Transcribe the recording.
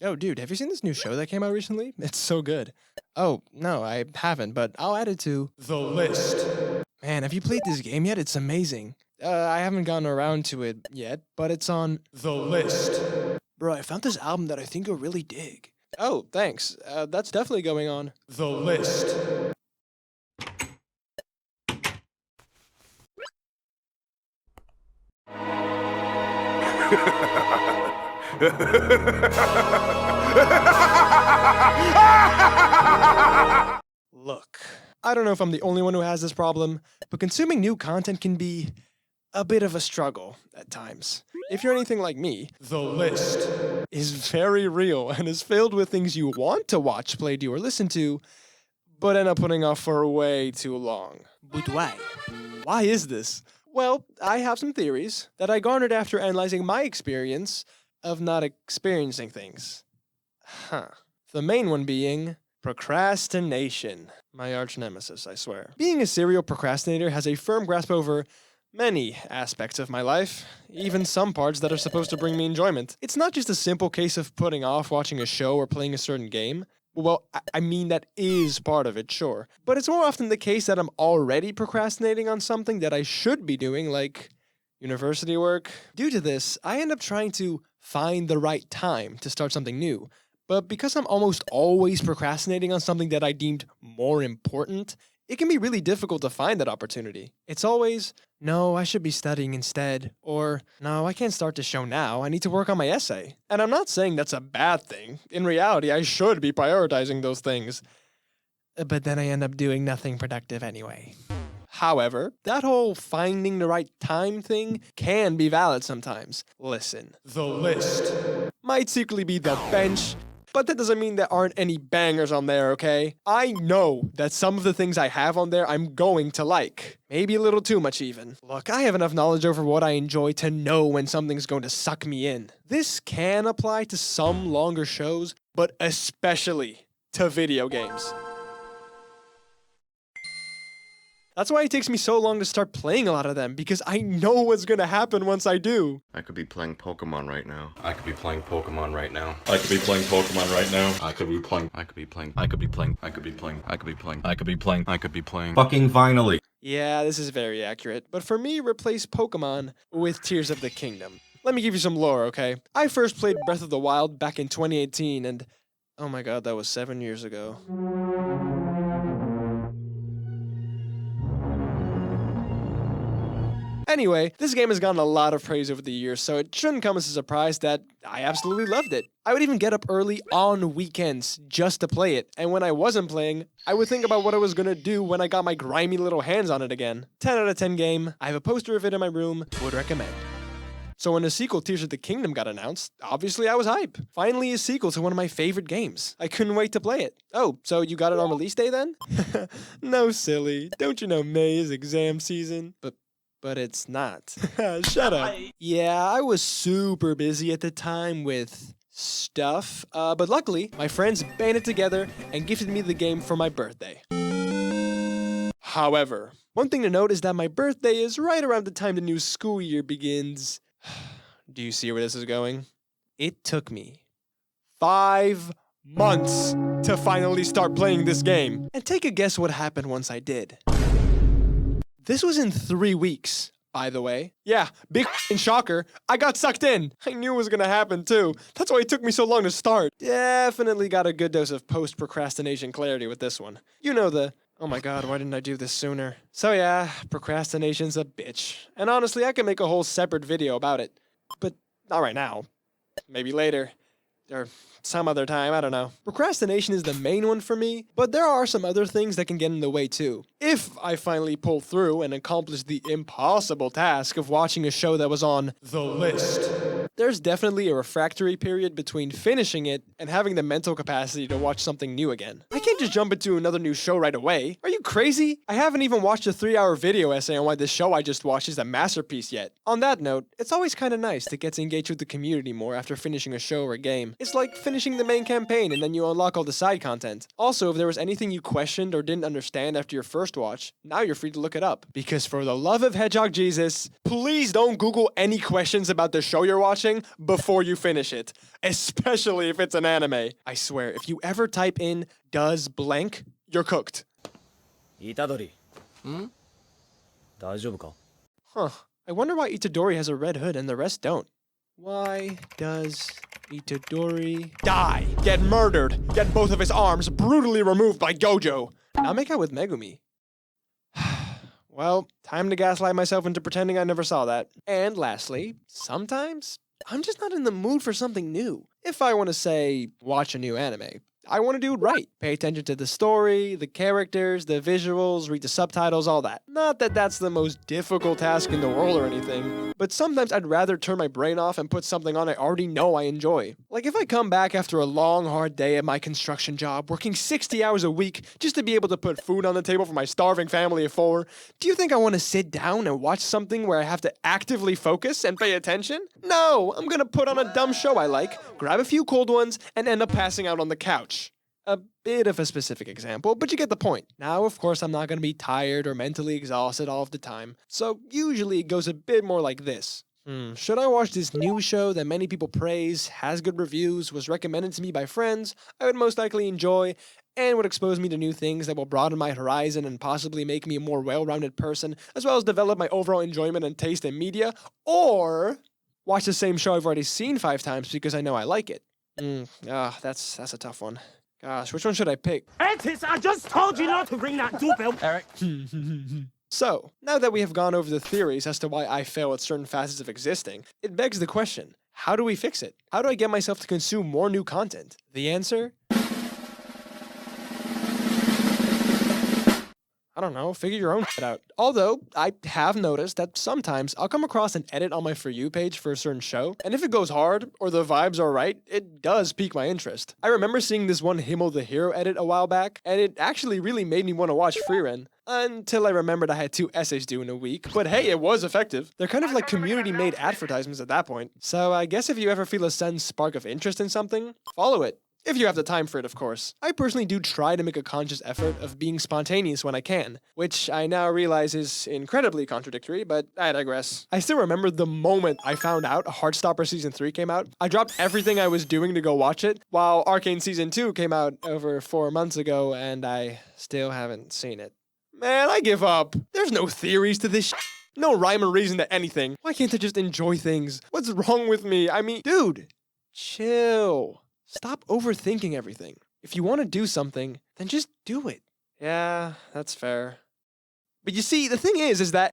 Oh, dude, have you seen this new show that came out recently? It's so good. Oh, no, I haven't, but I'll add it to the list. Man, have you played this game yet? It's amazing. I haven't gotten around to it yet, but it's on the list. Bro, I found this album that I think you'll really dig. Oh, thanks. That's definitely going on the list. Look, I don't know if I'm the only one who has this problem, but consuming new content can be a bit of a struggle at times. If you're anything like me, the list is very real and is filled with things you want to watch, play, do, or listen to, but end up putting off for way too long. But why? Why is this? Well, I have some theories that I garnered after analyzing my experience of not experiencing things. The main one being procrastination. My arch nemesis, I swear. Being a serial procrastinator has a firm grasp over many aspects of my life, even some parts that are supposed to bring me enjoyment. It's not just a simple case of putting off watching a show or playing a certain game. Well, I mean, that is part of it, sure. But it's more often the case that I'm already procrastinating on something that I should be doing, like university work. Due to this, I end up trying to find the right time to start something new. But because I'm almost always procrastinating on something that I deemed more important, it can be really difficult to find that opportunity. It's always, no, I should be studying instead, or no, I can't start the show now, I need to work on my essay. And I'm not saying that's a bad thing. In reality, I should be prioritizing those things. But then I end up doing nothing productive anyway. However, that whole finding the right time thing can be valid sometimes. Listen, the list might secretly be the bench, but that doesn't mean there aren't any bangers on there, okay? I know that some of the things I have on there I'm going to like. Maybe a little too much even. Look, I have enough knowledge over what I enjoy to know when something's going to suck me in. This can apply to some longer shows, but especially to video games. That's why it takes me so long to start playing a lot of them, because I know what's gonna happen once I do. I could be playing Pokemon right now. I could be playing Pokemon right now. I could be playing Pokemon right now. I could be playing. I could be playing. I could be playing. I could be playing. I could be playing. I could be playing. I could be playing. Fucking finally. Yeah, this is very accurate, but for me, replace Pokemon with Tears of the Kingdom. Let me give you some lore, okay? I first played Breath of the Wild back in 2018, and oh my god, that was 7 years ago. Anyway, this game has gotten a lot of praise over the years, so it shouldn't come as a surprise that I absolutely loved it. I would even get up early on weekends just to play it, and when I wasn't playing, I would think about what I was gonna do when I got my grimy little hands on it again. 10 out of 10 game, I have a poster of it in my room, would recommend. So when the sequel Tears of the Kingdom got announced, obviously I was hype. Finally a sequel to one of my favorite games. I couldn't wait to play it. Oh, so you got it on release day then? No, silly. Don't you know May is exam season? But it's not. Shut up. Yeah, I was super busy at the time with stuff, but luckily, my friends banded together and gifted me the game for my birthday. However, one thing to note is that my birthday is right around the time the new school year begins. Do you see where this is going? It took me 5 months to finally start playing this game. And take a guess what happened once I did. This was in 3 weeks, by the way. Yeah, big shocker. I got sucked in. I knew it was gonna happen too. That's why it took me so long to start. Definitely got a good dose of post-procrastination clarity with this one. You know the, oh my god, why didn't I do this sooner? So yeah, procrastination's a bitch. And honestly, I can make a whole separate video about it. But not right now. Maybe later. Or some other time, I don't know. Procrastination is the main one for me, but there are some other things that can get in the way too. If I finally pull through and accomplish the impossible task of watching a show that was on the list, there's definitely a refractory period between finishing it and having the mental capacity to watch something new again. I can't just jump into another new show right away. Are you crazy? I haven't even watched a 3-hour video essay on why this show I just watched is a masterpiece yet. On that note, it's always kinda nice to get to engage with the community more after finishing a show or a game. It's like finishing the main campaign and then you unlock all the side content. Also, if there was anything you questioned or didn't understand after your first watch, now you're free to look it up. Because for the love of Hedgehog Jesus, please don't Google any questions about the show you're watching. watching before you finish it, especially if it's an anime. I swear, if you ever type in does blank, you're cooked. 虎杖大丈夫か Huh. I wonder why Itadori has a red hood and the rest don't. Why does Itadori die? Get murdered. Get both of his arms brutally removed by Gojo. Now make out with Megumi. Well, time to gaslight myself into pretending I never saw that. And lastly, sometimes I'm just not in the mood for something new. If I want to say, watch a new anime, I want to do it right. Pay attention to the story, the characters, the visuals, read the subtitles, all that. Not that that's the most difficult task in the world or anything, but sometimes I'd rather turn my brain off and put something on I already know I enjoy. Like if I come back after a long, hard day at my construction job, working 60 hours a week just to be able to put food on the table for my starving family of 4, do you think I want to sit down and watch something where I have to actively focus and pay attention? No, I'm gonna put on a dumb show I like, grab a few cold ones, and end up passing out on the couch. A bit of a specific example, but you get the point. Now, of course, I'm not going to be tired or mentally exhausted all of the time, so usually it goes a bit more like this. Should I watch this new show that many people praise, has good reviews, was recommended to me by friends, I would most likely enjoy, and would expose me to new things that will broaden my horizon and possibly make me a more well-rounded person, as well as develop my overall enjoyment and taste in media, or watch the same show I've already seen 5 times because I know I like it? That's a tough one. Gosh, which one should I pick? Antis, I just told you not to ring that doorbell. Eric. So, now that we have gone over the theories as to why I fail at certain facets of existing, it begs the question, how do we fix it? How do I get myself to consume more new content? The answer? I don't know, figure your own shit out. Although, I have noticed that sometimes I'll come across an edit on my For You page for a certain show, and if it goes hard, or the vibes are right, it does pique my interest. I remember seeing this one Himmel the Hero edit a while back, and it actually really made me want to watch Frieren. Until I remembered I had 2 essays due in a week, but hey, it was effective. They're kind of like community-made advertisements at that point. So I guess if you ever feel a sudden spark of interest in something, follow it. If you have the time for it, of course. I personally do try to make a conscious effort of being spontaneous when I can, which I now realize is incredibly contradictory, but I digress. I still remember the moment I found out Heartstopper Season 3 came out. I dropped everything I was doing to go watch it, while Arcane Season 2 came out over 4 months ago, and I still haven't seen it. Man, I give up. There's no theories to this shit. No rhyme or reason to anything. Why can't I just enjoy things? What's wrong with me? I mean, dude, chill. Stop overthinking everything. If you want to do something, then just do it. Yeah, that's fair. But you see, the thing is that